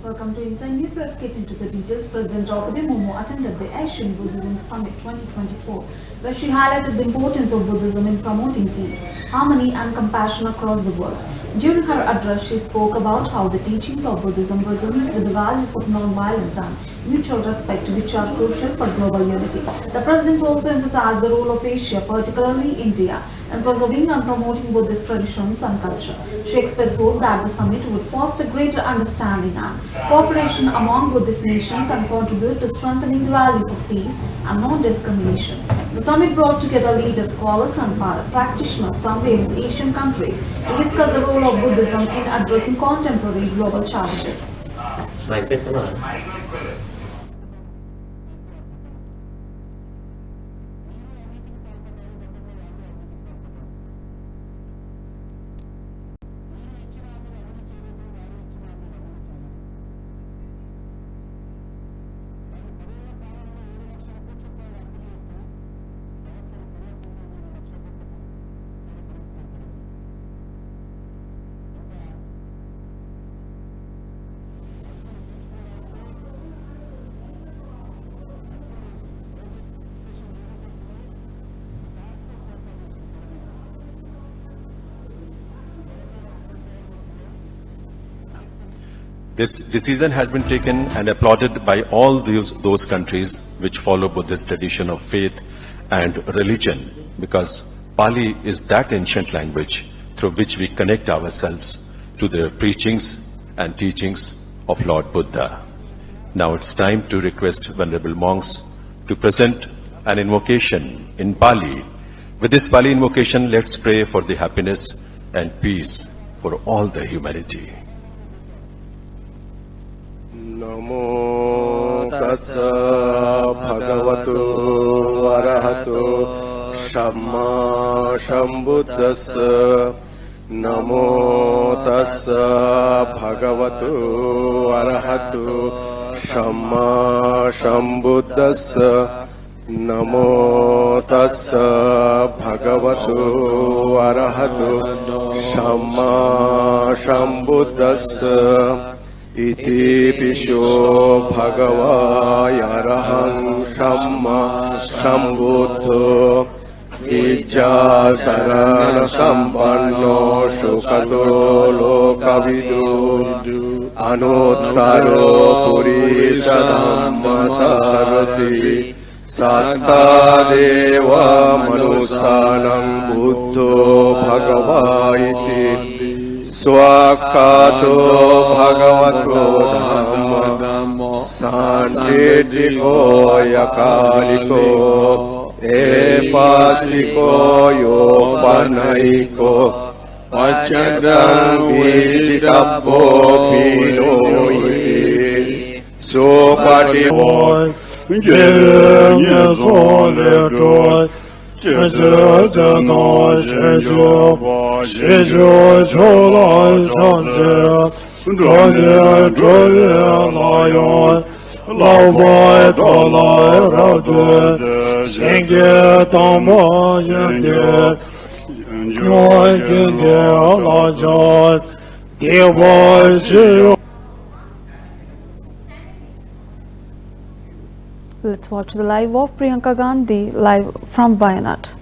Welcome to Insidenews. Let's get into the details. President Droupadi Murmu attended the Asian Buddhism Summit 2024, where she highlighted the importance of Buddhism in promoting peace, harmony and compassion across the world. During her address, she spoke about how the teachings of Buddhism resonate with the values of non-violence and mutual respect, which are crucial for global unity. The President also emphasized the role of Asia, particularly India, in preserving and promoting Buddhist traditions and culture. She expressed hope that the summit would foster greater understanding and cooperation among Buddhist nations and contribute to strengthening the values of peace and non-discrimination. The summit brought together leaders, scholars and practitioners from various Asian countries to discuss the role of Buddhism in addressing contemporary global challenges. This decision has been taken and applauded by all those countries which follow Buddhist tradition of faith and religion, because Pali is that ancient language through which we connect ourselves to the preachings and teachings of Lord Buddha. Now it's time to request Venerable monks to present an invocation in Pali. With this Pali invocation, let's pray for the happiness and peace for all the humanity. Namo tassa bhagavato arahato samma sambuddhassa. Namo tassa bhagavato arahato samma sambuddhassa. Namo tassa bhagavato arahato samma sambuddhassa. Iti pisho bhagavaya arahang samma sambuddho ijja sarana sampanno sukato lokavidu anuttaro purisa dhamma sarati satta deva manusanam buddho bhagavaiti Swakato bhagavato dhamma santitiko yakaliko epasiko yopanaiko vachadam vichitappo pinoyi sopati Gyenyé sole joy, Cheché tena cheché, Cheché cholai chanché, Chanyé choyé layon, Laobai tolai rade, Shengé tama yengé, Choy gengé alajat, Devoy chiyo. Let's watch the live of Priyanka Gandhi live from Wayanad.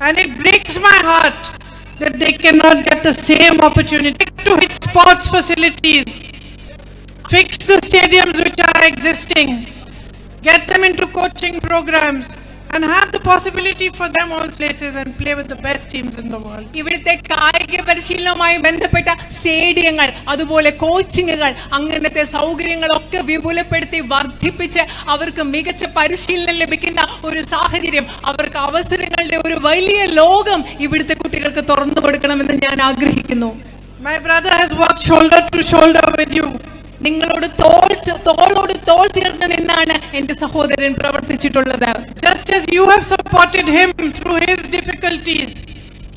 And it breaks my heart that they cannot get the same opportunity to hit sports facilities, fix the stadiums which are existing, get them into coaching programs, and have the possibility for them all places and play with the best teams in the world. ഇവിടുത്തെ കായിക പരിശീലനവുമായി ബന്ധപ്പെട്ട സ്റ്റേഡിയങ്ങൾ, അതുപോലെ കോച്ചിങ്ങുകൾ, അങ്ങനത്തെ സൗകര്യങ്ങളൊക്കെ വിപുലപ്പെടുത്തി വർദ്ധിപ്പിച്ച് അവർക്ക് മികച്ച പരിശീലനം ലഭിക്കുന്ന ഒരു സാഹചര്യം, അവർക്ക് അവസരങ്ങളുടെ ഒരു വലിയ ലോകം ഇവിടുത്തെ കുട്ടികൾക്ക് തുറന്നു കൊടുക്കണമെന്ന് ഞാൻ ആഗ്രഹിക്കുന്നു. My brother has worked shoulder to shoulder with you. നിങ്ങളോട് തോളോട് തോൾ ചേർന്ന് നിന്നാണ് എന്റെ സഹോദരൻ പ്രവർത്തിച്ചിട്ടുള്ളത്. Just as you have supported him through his difficulties,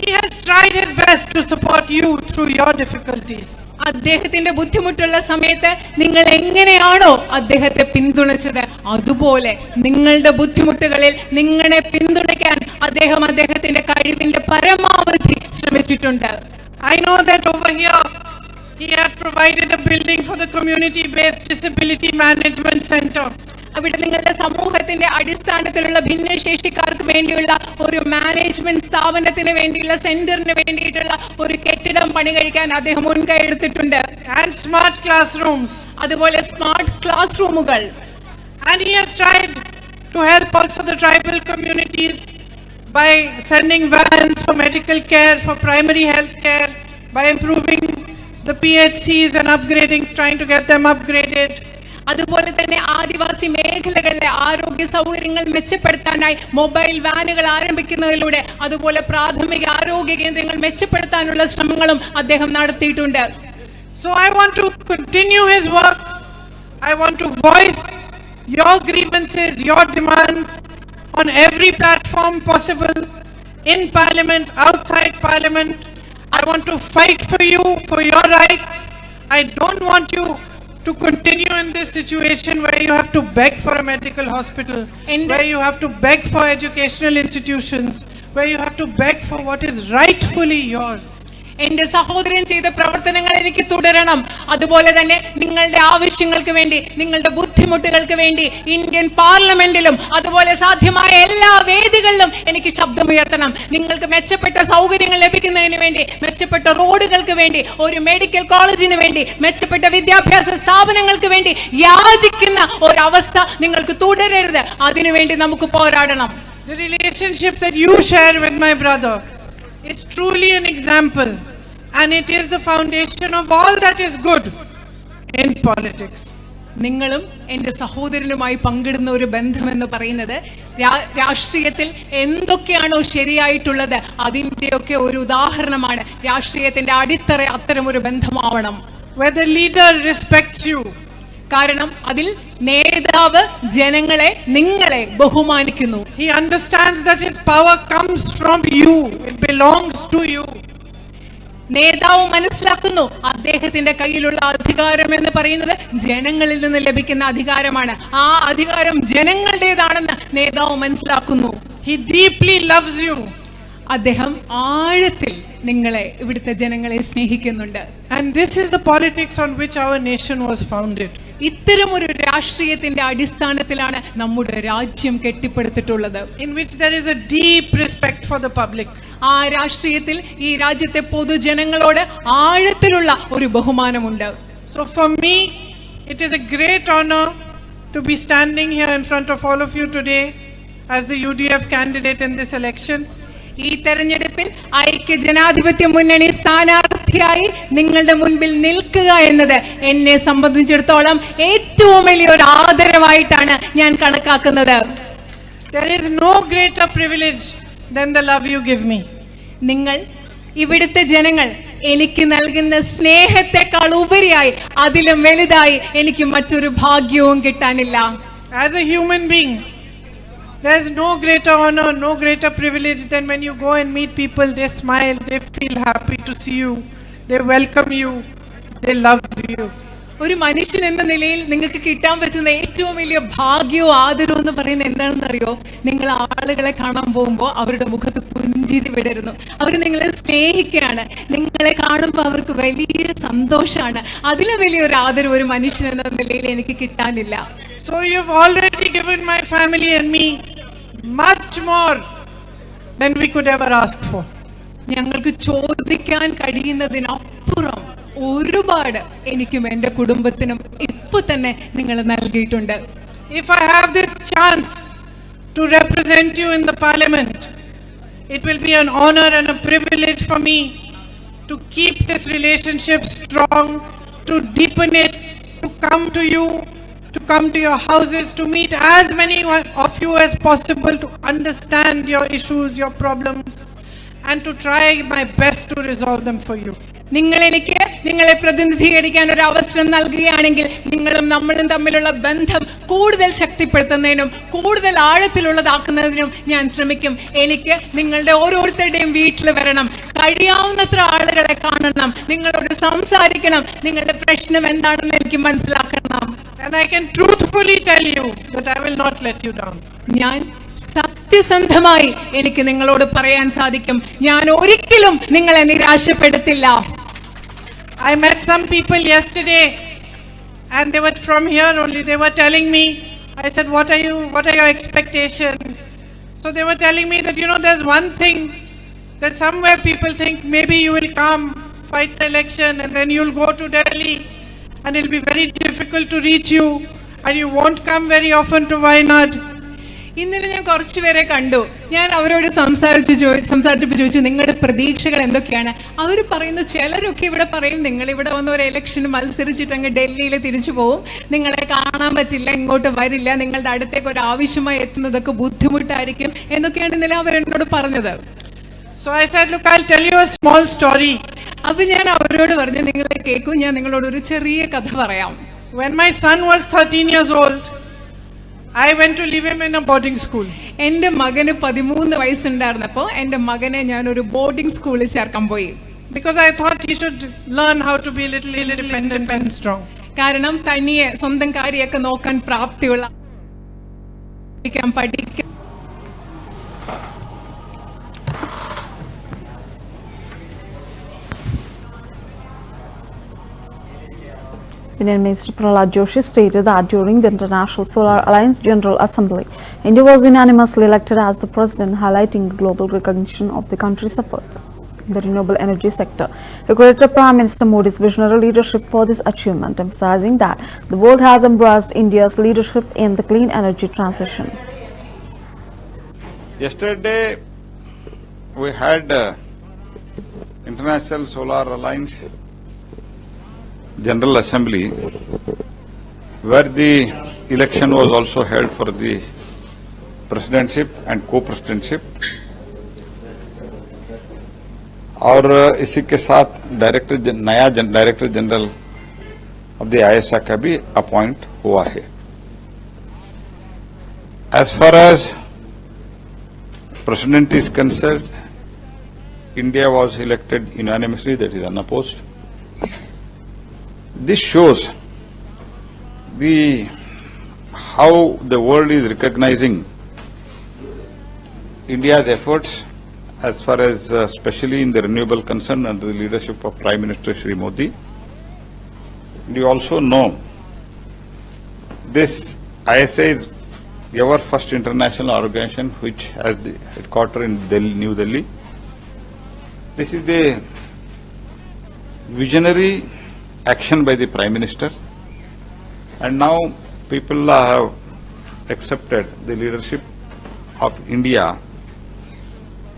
he has tried his best to support you through your difficulties. അദ്ദേഹത്തിന്റെ ബുദ്ധിമുട്ടുള്ള സമയത്ത് നിങ്ങൾ എങ്ങനെയാണോ അദ്ദേഹത്തെ പിന്തുണച്ചത്, അതുപോലെ നിങ്ങളുടെ ബുദ്ധിമുട്ടുകളിൽ നിങ്ങളെ പിന്തുണയ്ക്കാൻ അദ്ദേഹം അദ്ദേഹത്തിന്റെ കഴിവിന്റെ പരമാവധി ശ്രമിച്ചിട്ടുണ്ട്. I know that over here he has provided a building for the community-based disability management center. അവിടെ നിങ്ങളുടെ സമൂഹത്തിന്റെ അടിസ്ഥാനത്തിലുള്ള ഭിന്നശേഷിക്കാർക്ക് വേണ്ടിയുള്ള ഒരു മാനേജ്മെന്റ് സ്ഥാപനത്തിന് വേണ്ടിയുള്ള സെന്ററിന് വേണ്ടിയിട്ടുള്ള ഒരു കെട്ടിടം പണി കഴിക്കാൻ അദ്ദേഹം മുൻകൈ എടുത്തിട്ടുണ്ട്. And smart classrooms. അതുപോലെ സ്മാർട്ട് ക്ലാസ് റൂമുകൾ. And he has tried to help also the tribal communities by sending vans for medical care, for primary health care, by improving the PHCs and upgrading, trying to get them upgraded. അതുപോലെ തന്നെ ആദിവാസി മേഖലകളിലെ ആരോഗ്യ സൗകര്യങ്ങൾ മെച്ചപ്പെടുത്താനായി mobile വാനുകൾ ആരംഭിക്കുന്നതിലൂടെ അതുപോലെ പ്രാഥമിക ആരോഗ്യ കേന്ദ്രങ്ങൾ മെച്ചപ്പെടുത്താനുള്ള ശ്രമങ്ങളും അദ്ദേഹം നടത്തിയിട്ടുണ്ട്. So I want to continue his work. I want to voice your grievances, your demands on every platform possible, in parliament, outside parliament. I want to fight for you, for your rights. I don't want you to continue in this situation where you have to beg for a medical hospital, where you have to beg for educational institutions, where you have to beg for what is rightfully yours. എന്റെ സഹോദരൻ ചെയ്ത പ്രവർത്തനങ്ങൾ എനിക്ക് തുടരണം. അതുപോലെ തന്നെ നിങ്ങളുടെ ആവശ്യങ്ങൾക്ക് വേണ്ടി, നിങ്ങളുടെ ബുദ്ധിമുട്ടുകൾക്ക് വേണ്ടി ഇന്ത്യൻ പാർലമെന്റിലും അതുപോലെ സാധ്യമായ എല്ലാ വേദികളിലും എനിക്ക് ശബ്ദമുയർത്തണം. നിങ്ങൾക്ക് മെച്ചപ്പെട്ട സൗകര്യങ്ങൾ ലഭിക്കുന്നതിന് വേണ്ടി, മെച്ചപ്പെട്ട റോഡുകൾക്ക് വേണ്ടി, ഒരു മെഡിക്കൽ കോളേജിന് വേണ്ടി, മെച്ചപ്പെട്ട വിദ്യാഭ്യാസ സ്ഥാപനങ്ങൾക്ക് വേണ്ടി യാചിക്കുന്ന ഒരവസ്ഥ നിങ്ങൾക്ക് തുടരരുത്. അതിനുവേണ്ടി നമുക്ക് പോരാടണം. The relationship that you share with my brother is truly an example, and it is the foundation of all that is good in politics. നിങ്ങളും എൻ്റെ സഹോദരനുമായി പങ്കിടുന്ന ഒരു ബന്ധമെന്ന് പറയുന്നത് രാഷ്ട്രീയത്തിൽ എന്തൊക്കെയാണോ ശരിയായിട്ടുള്ളത് അതിൻ്റെയൊക്കെ ഒരു ഉദാഹരണമാണ്. രാഷ്ട്രീയത്തിന്റെ അടിത്തറ അത്തരം ഒരു ബന്ധമാവണം. Where the leader respects you. കാരണം അതിൽ നേതാവ് ജനങ്ങളെ, നിങ്ങളെ ബഹുമാനിക്കുന്നു. He understands that his power comes from you. It belongs to you. നേതാവ് മനസ്സിലാക്കുന്നു അദ്ദേഹത്തിന്റെ കയ്യിലുള്ള അധികാരം എന്ന് പറയുന്നത് ജനങ്ങളിൽ നിന്ന് ലഭിക്കുന്ന അധികാരമാണ്. ആ അധികാരം ജനങ്ങളുടേതാണെന്ന് നേതാവ് മനസ്സിലാക്കുന്നു. He deeply loves you. അദ്ദേഹം ആഴത്തിൽ നിങ്ങളെ, ഇവിടുത്തെ ജനങ്ങളെ സ്നേഹിക്കുന്നുണ്ട്. And this is the politics on which our nation was founded. ഇത്തരമൊരു രാഷ്ട്രീയത്തിന്റെ അടിസ്ഥാനത്തിലാണ് നമ്മുടെ രാജ്യം കെട്ടിപ്പടുത്തിട്ടുള്ളത്. In which there is a deep respect for the public. ആ രാഷ്ട്രീയത്തിൽ ഈ രാജ്യത്തെ പൊതുജനങ്ങളോട് ആഴത്തിലുള്ള ഒരു ബഹുമാനമുണ്ട്. So for me, it is a great honor to be standing here in front of all of you today as the UDF candidate in this election. ഈ തെരഞ്ഞെടുപ്പിൽ ഐക്യ ജനാധിപത്യ മുന്നണി സ്ഥാനാർത്ഥിയായി നിങ്ങളുടെ മുൻപിൽ നിൽക്കുക എന്നത് എന്നെ സംബന്ധിച്ചിടത്തോളം ഏറ്റവും വലിയൊരു ആദരവായിട്ടാണ് ഞാൻ കണക്കാക്കുന്നത്. There is no greater privilege than the love you give me. നിങ്ങൾ, ഇവിടുത്തെ ജനങ്ങൾ എനിക്ക് നൽകുന്ന സ്നേഹത്തെക്കാൾ ഉപരിയായി, അതിലും വലുതായി എനിക്ക് മറ്റൊരു ഭാഗ്യവും കിട്ടാനില്ല. As a human being, there is no greater honor, no greater privilege than when you go and meet people, they smile, they feel happy to see you, they welcome you, they love you. ഒരു മനുഷ്യൻ എന്ന നിലയിൽ നിങ്ങൾക്ക് കിട്ടാൻ പറ്റുന്ന ഏറ്റവും വലിയ ഭാഗ്യവും ആദരവും എന്ന് പറയുന്നത് എന്താണെന്ന് അറിയോ? നിങ്ങൾ ആളുകളെ കാണാൻ പോകുമ്പോൾ അവരുടെ മുഖത്ത് പുഞ്ചിരി വിടരുന്നു. അവർ നിങ്ങളെ സ്നേഹിക്കുകയാണ്. നിങ്ങളെ കാണുമ്പോൾ അവർക്ക് വലിയ സന്തോഷമാണ്. അതിലും വലിയൊരു ആദരവ് ഒരു മനുഷ്യൻ എന്ന നിലയിൽ എനിക്ക് കിട്ടാനില്ല. So you've already given my family and me much more than we could ever ask for. ഞങ്ങൾക്ക് ചോദിക്കാൻ കഴിയുന്നതിനപ്പുറം ഒരുപാട് എനിക്കും എൻ്റെ കുടുംബത്തിനും ഇപ്പൊ തന്നെ നിങ്ങൾ നൽകിയിട്ടുണ്ട്. If I have this chance to represent you in the parliament, it will be an honor and a privilege for me to keep this relationship strong, to deepen it, to come to you, to come to your houses, to meet as many of you as possible, to understand your issues, your problems, and to try my best to resolve them for you. നിങ്ങളെ പ്രതിനിധീകരിക്കാൻ ഒരു അവസരം നൽകുകയാണെങ്കിൽ നിങ്ങളും നമ്മളും തമ്മിലുള്ള ബന്ധം കൂടുതൽ ശക്തിപ്പെടുത്തുന്നതിനും കൂടുതൽ ആഴത്തിലുള്ളതാക്കുന്നതിനും ഞാൻ ശ്രമിക്കും. എനിക്ക് നിങ്ങളുടെ ഓരോരുത്തരുടെയും വീട്ടിൽ വരണം, കഴിയാവുന്നത്ര ആളുകളെ കാണണം, നിങ്ങളോട് സംസാരിക്കണം, നിങ്ങളുടെ പ്രശ്നം എന്താണെന്ന് എനിക്ക് മനസ്സിലാക്കണം. And I can truthfully tell you that I will not let you down. ഞാൻ സത്യസന്ധമായി എനിക്ക് നിങ്ങളോട് പറയാൻ സാധിക്കും, ഞാൻ ഒരിക്കലും നിങ്ങളെ നിരാശപ്പെടുത്തില്ല. I met some people yesterday and they were from here only. They were telling me, I said, what are your expectations? So they were telling me that, there's one thing that somewhere people think maybe you will come, fight the election, and then you'll go to Delhi and it'll be very difficult to reach you and you won't come very often to Wayanad. ഇന്നലെ ഞാൻ കുറച്ചുപേരെ കണ്ടു. ഞാൻ അവരോട് സംസാരിച്ചപ്പോൾ ചോദിച്ചു, നിങ്ങളുടെ പ്രതീക്ഷകൾ എന്തൊക്കെയാണ്? അവർ പറയുന്ന ചിലരൊക്കെ ഇവിടെ പറയും, നിങ്ങൾ ഇവിടെ വന്ന് ഒരു ഇലക്ഷന് മത്സരിച്ചിട്ട് അങ്ങ് ഡൽഹിയിൽ തിരിച്ചു പോകും, നിങ്ങളെ കാണാൻ പറ്റില്ല, ഇങ്ങോട്ട് വരില്ല, നിങ്ങളുടെ അടുത്തേക്ക് ഒരു ആവശ്യമായി എത്തുന്നതൊക്കെ ബുദ്ധിമുട്ടായിരിക്കും എന്നൊക്കെയാണ് ഇന്നലെ അവരെന്നോട് പറഞ്ഞത്. So I said, look, I'll tell you a small story. അപ്പൊ ഞാൻ അവരോട് പറഞ്ഞു, നിങ്ങൾ കേൾക്കൂ, ഞാൻ നിങ്ങളോട് ഒരു ചെറിയ കഥ പറയാം. When my son was 13 years old, I went to leave him in a boarding school. എൻ്റെ മകന് 13 വയസ്സുണ്ടായിരുന്നപ്പോൾ എൻ്റെ മകനെ ഞാൻ ഒരു ബോർഡിംഗ് സ്കൂളിൽ ചേർക്കാൻ പോയി. Because I thought he should learn how to be a little independent and strong. കാരണം തനിയെ സ്വന്തം കാര്യമൊക്കെ നോക്കാൻ പ്രാപ്തിയുള്ള പഠിക്കാൻ. Indian Minister Prahlad Joshi stated that during the International Solar Alliance General Assembly, India was unanimously elected as the president, highlighting global recognition of the country's effort in the renewable energy sector. He credited Prime Minister Modi's visionary leadership for this achievement, emphasizing that the world has embraced India's leadership in the clean energy transition. Yesterday, we had International Solar Alliance General Assembly, where the election was also held for the presidentship and co-presidentship. और इसी के साथ नया director general of the ISA का भी appoint हुआ है. As far as president is concerned, India was elected unanimously, that is unopposed. This shows how the world is recognizing India's efforts as far as especially in the renewable concern under the leadership of Prime Minister Shri Modi. And you also know this ISA is our first international organization which has the headquarters in Delhi, New Delhi. This is the visionary action by the Prime Minister, and now people have accepted the leadership of India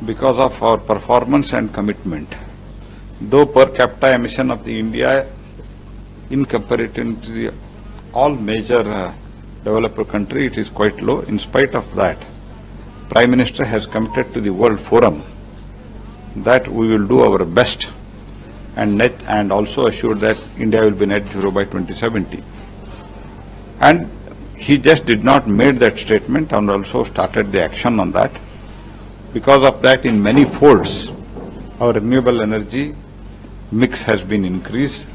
because of our performance and commitment. Though per capita emission of the India in comparison to the all major developed country, it is quite low. In spite of that, Prime Minister has committed to the World Forum that we will do our best and also assured that India will be net zero by 2070. And he just did not made that statement and also started the action on that. Because of that, in many folds, our renewable energy mix has been increased.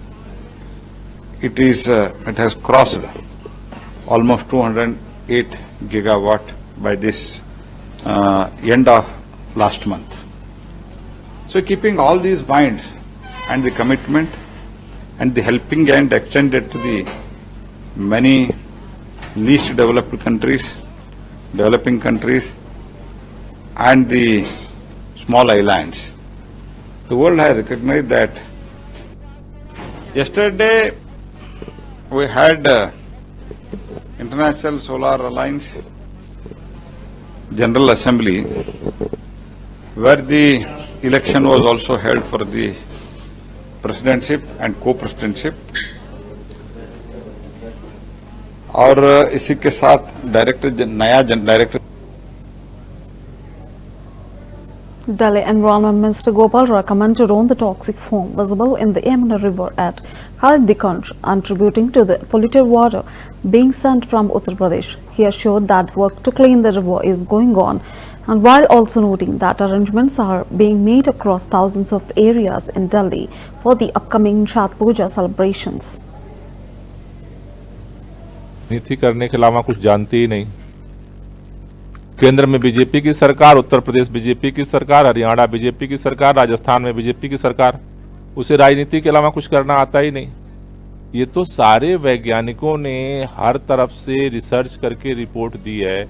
It has crossed almost 208 gigawatt by this end of last month. So keeping all these minds and the commitment and the helping hand extended to the many least developed countries, developing countries, and the small islands. The world has recognized that. Yesterday, we had International Solar Alliance General Assembly, where the election was also held for the presidentship and co-presidentship. और इसी के साथ नया director Delhi Environment Minister Gopal commented on the toxic foam visible in the Yamuna River at Khaldiganj, contributing to the polluted water being sent from Uttar Pradesh. He assured that work to clean the river is going on, and while also noting that arrangements are being made across thousands of areas in Delhi for the upcoming Chhat Puja celebrations. नीति करने के अलावा कुछ जानती ही नहीं। केंद्र में BJP की सरकार, उत्तर प्रदेश बीजेपी की सरकार, हरियाणा बीजेपी की सरकार, राजस्थान में बीजेपी की सरकार, उसे राजनीति के अलावा कुछ करना आता ही नहीं। ये तो सारे वैज्ञानिकों ने हर तरफ से रिसर्च करके रिपोर्ट दी है।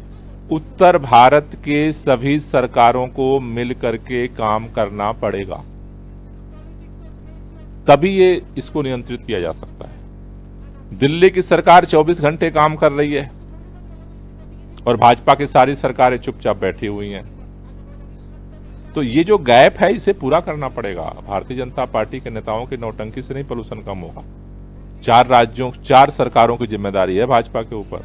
उत्तर भारत के सभी सरकारों को मिल करके काम करना पड़ेगा, तभी ये इसको नियंत्रित किया जा सकता है। दिल्ली की सरकार 24 घंटे काम कर रही है और भाजपा की सारी सरकारें चुपचाप बैठी हुई हैं। तो ये जो गैप है इसे पूरा करना पड़ेगा। भारतीय जनता पार्टी के नेताओं की नौटंकी से नहीं पोल्यूशन कम होगा। 4 राज्यों 4 सरकारों की जिम्मेदारी है भाजपा के ऊपर।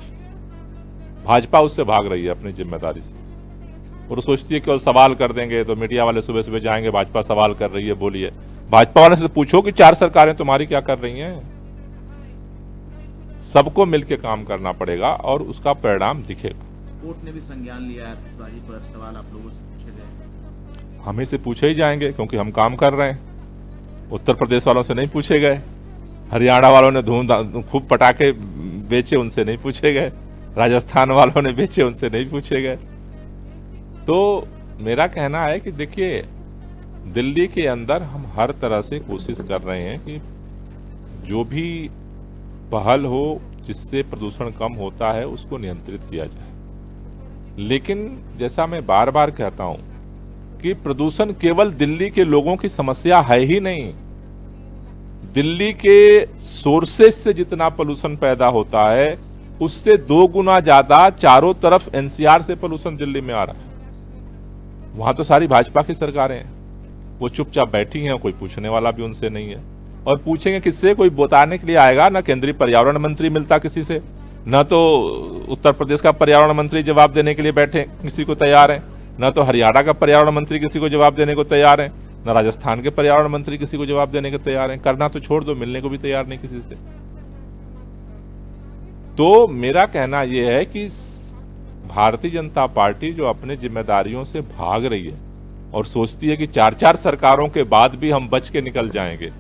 भाजपा उससे भाग रही है अपनी जिम्मेदारी से और सोचती है कि और सवाल कर देंगे तो मीडिया वाले सुबह सुबह जाएंगे, भाजपा सवाल कर रही है, बोलिए। भाजपा वाले से तो पूछो कि 4 सरकारें तुम्हारी क्या कर रही हैं। सबको मिलकर काम करना पड़ेगा और उसका परिणाम दिखेगा। कोर्ट ने भी संज्ञान लिया है पर सवाल आप लोगों से पूछे गए। हमें से पूछे ही जाएंगे क्योंकि हम काम कर रहे हैं। उत्तर प्रदेश वालों से नहीं पूछे गए, हरियाणा वालों ने खूब पटाखे बेचे, उनसे नहीं पूछे गए, राजस्थान वालों ने बेचे, उनसे नहीं पूछे गए। तो मेरा कहना है कि देखिए, दिल्ली के अंदर हम हर तरह से कोशिश कर रहे हैं कि जो भी पहल हो जिससे प्रदूषण कम होता है उसको नियंत्रित किया जाए। लेकिन जैसा मैं बार बार कहता हूं कि प्रदूषण केवल दिल्ली के लोगों की समस्या है ही नहीं। दिल्ली के सोर्सेज से जितना पोल्यूशन पैदा होता है उससे 2 गुना ज्यादा चारों तरफ एनसीआर से पोल्यूशन दिल्ली में आ रहा है। वहां तो सारी भाजपा की सरकारें हैं, वो चुपचाप बैठी हैं, कोई पूछने वाला भी उनसे नहीं है। और पूछेंगे किससे? कोई बताने के लिए आएगा ना। केंद्रीय पर्यावरण मंत्री मिलता किसी से, न तो उत्तर प्रदेश का पर्यावरण मंत्री जवाब देने के लिए बैठे किसी को तैयार है, न तो हरियाणा का पर्यावरण मंत्री किसी को जवाब देने को तैयार है, न राजस्थान के पर्यावरण मंत्री किसी को जवाब देने को तैयार है। करना तो छोड़ दो, मिलने को भी तैयार नहीं किसी से। तो मेरा कहना यह है कि भारतीय जनता पार्टी जो अपने जिम्मेदारियों से भाग रही है और सोचती है कि 4 सरकारों के बाद भी हम बच के निकल जाएंगे,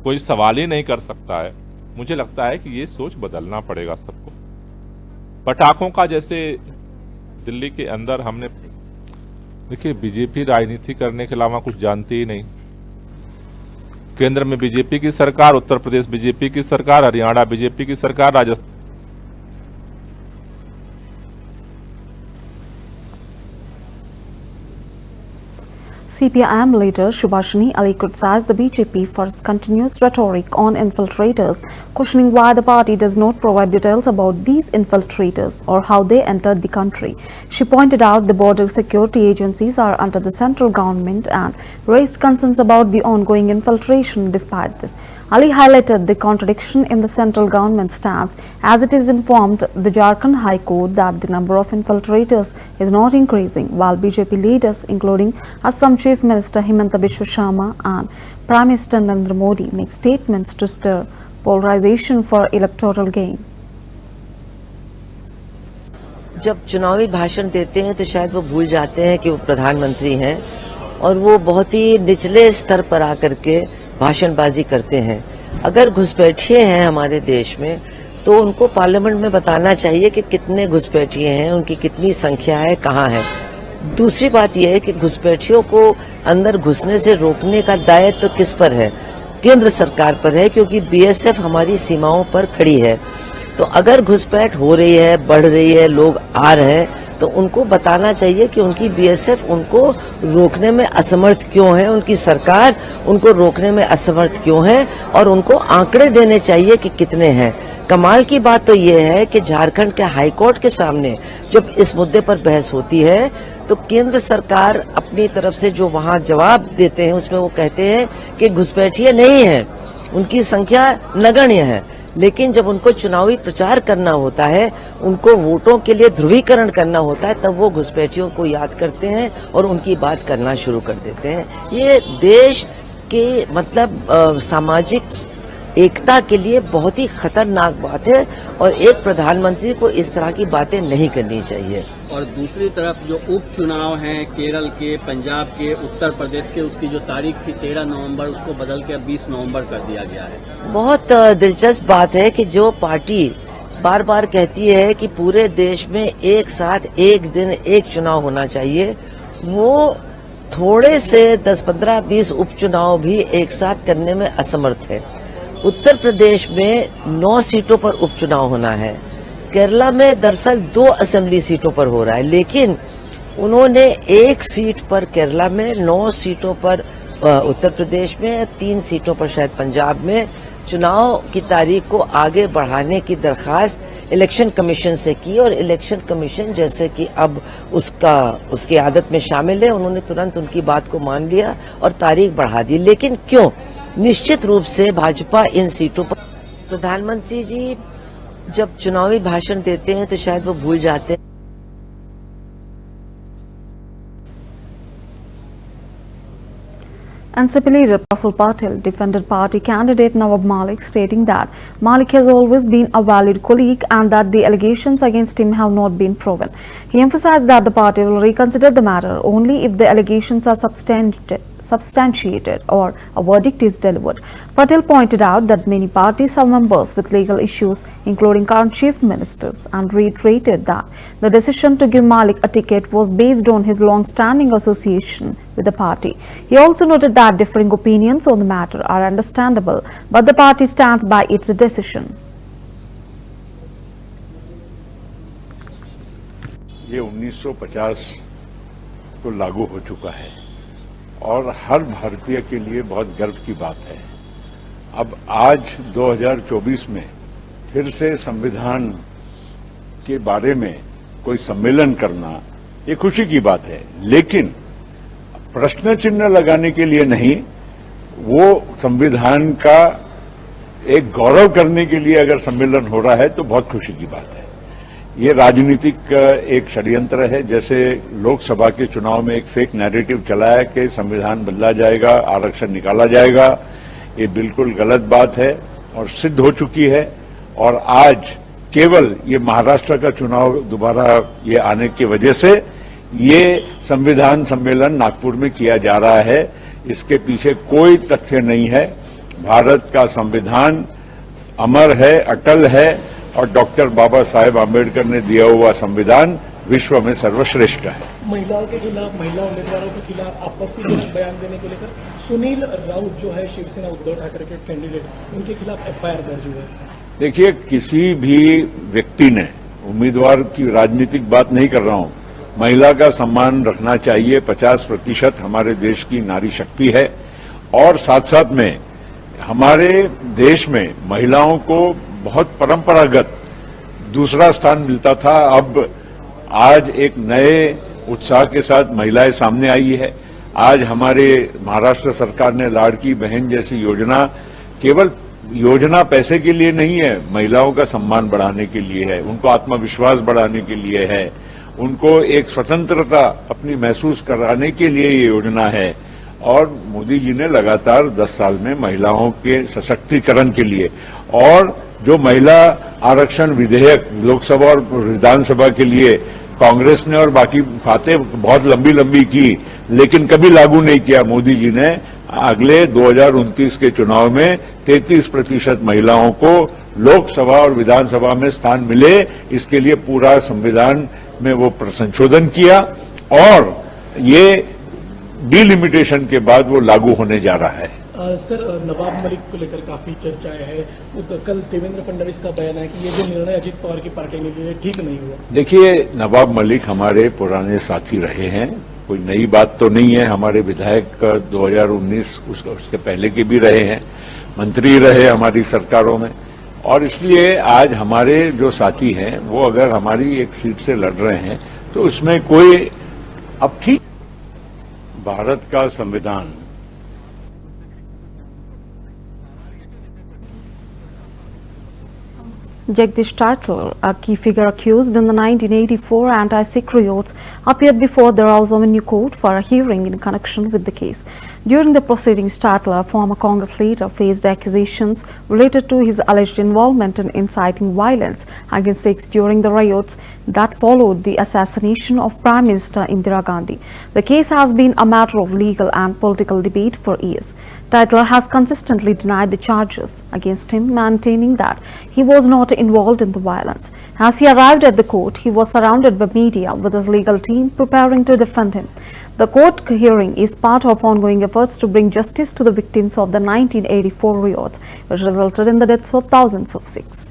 कोई सवाल ही नहीं कर सकता है। मुझे लगता है कि ये सोच बदलना पड़ेगा सबको। पटाखों का जैसे दिल्ली के अंदर हमने, देखिए, बीजेपी राजनीति करने के अलावा कुछ जानती ही नहीं। केंद्र में बीजेपी की सरकार, उत्तर प्रदेश बीजेपी की सरकार, हरियाणा बीजेपी की सरकार, Rajasthan CPIM leader Subhashini Ali criticized the BJP for its continuous rhetoric on infiltrators, questioning why the party does not provide details about these infiltrators or how they entered the country. She pointed out the border security agencies are under the central government and raised concerns about the ongoing infiltration. Despite this, Ali highlighted the contradiction in the central government stance, as it is informed the Jharkhand High Court that the number of infiltrators is not increasing, while BJP leaders including Assam Chief Minister Himanta Biswa Sharma and Prime Minister Narendra Modi make statements to stir polarization for electoral gain. जब चुनावी भाषण देते हैं तो शायद वो भूल जाते हैं कि वो प्रधानमंत्री हैं और वो बहुत ही निचले स्तर पर आकर के भाषणबाजी करते हैं। अगर घुसपैठिए हैं हमारे देश में तो उनको पार्लियामेंट में बताना चाहिए कि कितने घुसपैठिए हैं, उनकी कितनी संख्या है, कहाँ है। दूसरी बात यह है कि घुसपैठियों को अंदर घुसने से रोकने का दायित्व तो किस पर है? केंद्र सरकार पर है, क्योंकि बीएसएफ हमारी सीमाओं पर खड़ी है। तो अगर घुसपैठ हो रही है, बढ़ रही है, लोग आ रहे हैं, तो उनको बताना चाहिए कि उनकी बीएसएफ उनको रोकने में असमर्थ क्यों है, उनकी सरकार उनको रोकने में असमर्थ क्यों है, और उनको आंकड़े देने चाहिए कि कितने हैं। कमाल की बात तो ये है कि झारखंड के हाईकोर्ट के सामने जब इस मुद्दे पर बहस होती है तो केंद्र सरकार अपनी तरफ से जो वहां जवाब देते हैं उसमें वो कहते हैं कि घुसपैठिए नहीं है, उनकी संख्या नगण्य है। लेकिन जब उनको चुनावी प्रचार करना होता है, उनको वोटों के लिए ध्रुवीकरण करना होता है, तब वो घुसपैठियों को याद करते हैं और उनकी बात करना शुरू कर देते हैं। ये देश के मतलब सामाजिक एकता के लिए बहुत ही खतरनाक बात है और एक प्रधानमंत्री को इस तरह की बातें नहीं करनी चाहिए। और दूसरी तरफ जो उपचुनाव हैं केरल के, पंजाब के, उत्तर प्रदेश के, उसकी जो तारीख थी 13 नवंबर, उसको बदल के अब 20 नवंबर कर दिया गया है। बहुत दिलचस्प बात है कि जो पार्टी बार बार कहती है कि पूरे देश में एक साथ एक दिन एक चुनाव होना चाहिए, वो थोड़े से 10, 15, 20 उपचुनाव भी एक साथ करने में असमर्थ है। उत्तर प्रदेश में 9 सीटों पर उपचुनाव होना है, केरला में दरअसल 2 असेंबली सीटों पर हो रहा है, लेकिन उन्होंने 1 सीट पर केरला में, 9 सीटों पर उत्तर प्रदेश में, 3 सीटों पर शायद पंजाब में चुनाव की तारीख को आगे बढ़ाने की दरखास्त इलेक्शन कमीशन से की और इलेक्शन कमीशन जैसे कि अब उसकी आदत में शामिल है, उन्होंने तुरंत उनकी बात को मान लिया और तारीख बढ़ा दी। लेकिन क्यों? निश्चित रूप से भाजपा इन सीटों पर, प्रधानमंत्री जी जब चुनावी भाषण देते हैं तो शायद वो भूल जाते हैं। NCP leader Praful Patel defended party candidate Nawab Malik, stating that Malik has always been a valued colleague and that the allegations against him have not been proven. He emphasized that the party will reconsider the matter only if the allegations are substantiated or a verdict is delivered. Patel pointed out that many parties have members with legal issues, including current chief ministers, and reiterated that the decision to give Malik a ticket was based on his long-standing association with the party. He also noted that differing opinions on the matter are understandable, but the party stands by its decision. ये 1950 को लागू हो चुका है और हर भारतीय के लिए बहुत गर्व की बात है। अब आज 2024 में फिर से संविधान के बारे में कोई सम्मेलन करना ये खुशी की बात है, लेकिन प्रश्न चिन्ह लगाने के लिए नहीं, वो संविधान का एक गौरव करने के लिए अगर सम्मेलन हो रहा है तो बहुत खुशी की बात है। ये राजनीतिक एक षड्यंत्र है, जैसे लोकसभा के चुनाव में एक फेक नैरेटिव चला है कि संविधान बदला जाएगा, आरक्षण निकाला जाएगा। ये बिल्कुल गलत बात है और सिद्ध हो चुकी है। और आज केवल ये महाराष्ट्र का चुनाव दोबारा ये आने की वजह से ये संविधान सम्मेलन नागपुर में किया जा रहा है, इसके पीछे कोई तथ्य नहीं है। भारत का संविधान अमर है, अटल है और डॉक्टर बाबा साहेब आम्बेडकर ने दिया हुआ संविधान विश्व में सर्वश्रेष्ठ है। महिलाओं के खिलाफ, महिला उम्मीदवारों के खिलाफ आपत्तिजनक बयान देने को लेकर सुनील राउत जो है शिवसेना उद्धव ठाकरे के कैंडिडेट, उनके खिलाफ एफआईआर दर्ज हुआ है। देखिए, किसी भी व्यक्ति ने, उम्मीदवार की राजनीतिक बात नहीं कर रहा हूं, महिला का सम्मान रखना चाहिए। 50% हमारे देश की नारी शक्ति है और साथ साथ में हमारे देश में महिलाओं को बहुत परंपरागत दूसरा स्थान मिलता था। अब आज एक नए उत्साह के साथ महिलाएं सामने आई है। आज हमारे महाराष्ट्र सरकार ने लाड़की बहन जैसी योजना, केवल योजना पैसे के लिए नहीं है, महिलाओं का सम्मान बढ़ाने के लिए है, उनको आत्मविश्वास बढ़ाने के लिए है, उनको एक स्वतंत्रता अपनी महसूस कराने के लिए ये योजना है। और मोदी जी ने लगातार 10 साल में महिलाओं के सशक्तिकरण के लिए, और जो महिला आरक्षण विधेयक लोकसभा और विधानसभा के लिए कांग्रेस ने और बाकी बातें बहुत लंबी लंबी की, लेकिन कभी लागू नहीं किया मोदी जी ने। अगले 2029 के चुनाव में 33% महिलाओं को लोकसभा और विधानसभा में स्थान मिले, इसके लिए पूरा संविधान में वो संशोधन किया और ये डिलिमिटेशन के बाद वो लागू होने जा रहा है। सर, नवाब मलिक को लेकर काफी चर्चाएं हैं। तो कल देवेंद्र फडणवीस का बयान है कि ये जो निर्णय अजित पवार की पार्टी ने लिया ठीक नहीं हुआ। देखिए, नवाब मलिक हमारे पुराने साथी रहे हैं, कोई नई बात तो नहीं है। हमारे विधायक 2019 उसके पहले के भी रहे हैं, मंत्री रहे हमारी सरकारों में, और इसलिए आज हमारे जो साथी हैं वो अगर हमारी एक सीट से लड़ रहे हैं तो उसमें कोई, अब ठीक, भारत का संविधान Jagdish Titler, a key figure accused in the 1984 anti-Sikh riots, appeared before the Rouse Avenue Court for a hearing in connection with the case. During the proceedings, Titler, a former Congress leader, faced accusations related to his alleged involvement in inciting violence against Sikhs during the riots that followed the assassination of Prime Minister Indira Gandhi. The case has been a matter of legal and political debate for years. Titler has consistently denied the charges against him, maintaining that he was not involved in the violence. As he arrived at the court, he was surrounded by media with his legal team preparing to defend him. The court hearing is part of ongoing efforts to bring justice to the victims of the 1984 riots, which resulted in the deaths of thousands of Sikhs.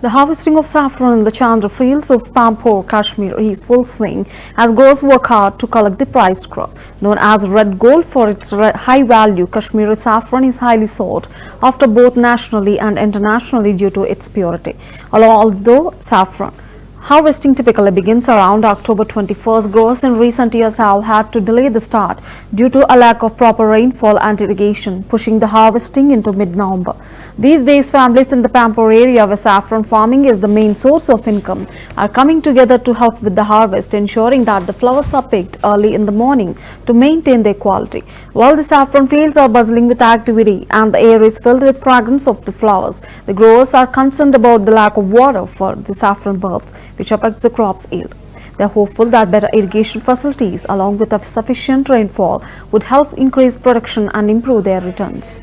The harvesting of saffron in the Chandra fields of Pampore, Kashmir is full swing as growers work hard to collect the prized crop. Known as red gold for its high value, Kashmiri saffron is highly sought after both nationally and internationally due to its purity. Although saffron harvesting typically begins around October 21st, growers in recent years have had to delay the start due to a lack of proper rainfall and irrigation, pushing the harvesting into mid-November. These days, families in the Pampore area where saffron farming is the main source of income are coming together to help with the harvest, ensuring that the flowers are picked early in the morning to maintain their quality. While the saffron fields are bustling with activity and the air is filled with fragrance of the flowers, the growers are concerned about the lack of water for the saffron bulbs, which affects the crop's yield. They are hopeful that better irrigation facilities along with a sufficient rainfall would help increase production and improve their returns.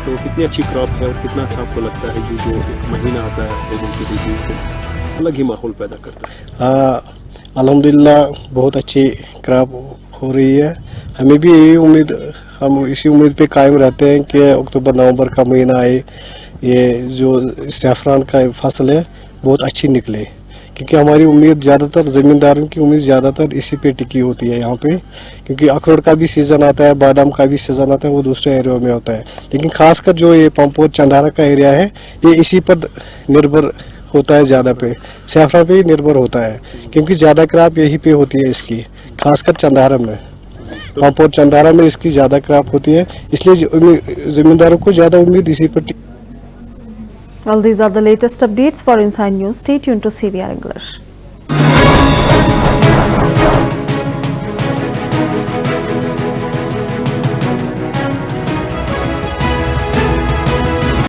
तो कितनी अच्छी crop है और कितना अच्छा आपको लगता है जो एक महीना आता है लोगों के बीच में अलग ही माहौल पैदा करता है? अल्हम्दुलिल्लाह बहुत अच्छी क्रॉप हो रही है। हमें भी यही उम्मीद, हम इसी उम्मीद पे कायम रहते हैं कि अक्टूबर नवंबर का महीना आए, ये जो सैफरान का फसल है बहुत अच्छी निकले, क्योंकि हमारी उम्मीद ज़्यादातर ज़मींदारों की उम्मीद ज़्यादातर इसी पे टिकी होती है यहाँ पे, क्योंकि अखरोट का भी सीज़न आता है, बादाम का भी सीज़न आता है, वो दूसरे एरिया में होता है, लेकिन खासकर जो ये पंपोर चंदारा का एरिया है ये इसी पर निर्भर होता है, ज़्यादा पे सैफरान पे ही निर्भर होता है, क्योंकि ज़्यादा क्रॉप यहीं पे होती है इसकी, खासकर चंदारा में, पंपोर चंदारा में इसकी ज़्यादा क्रॉप होती है, इसलिए ज़मींदारों को ज़्यादा उम्मीद इसी पर। Well, these are the latest updates for Inside News. Stay tuned to CVR English.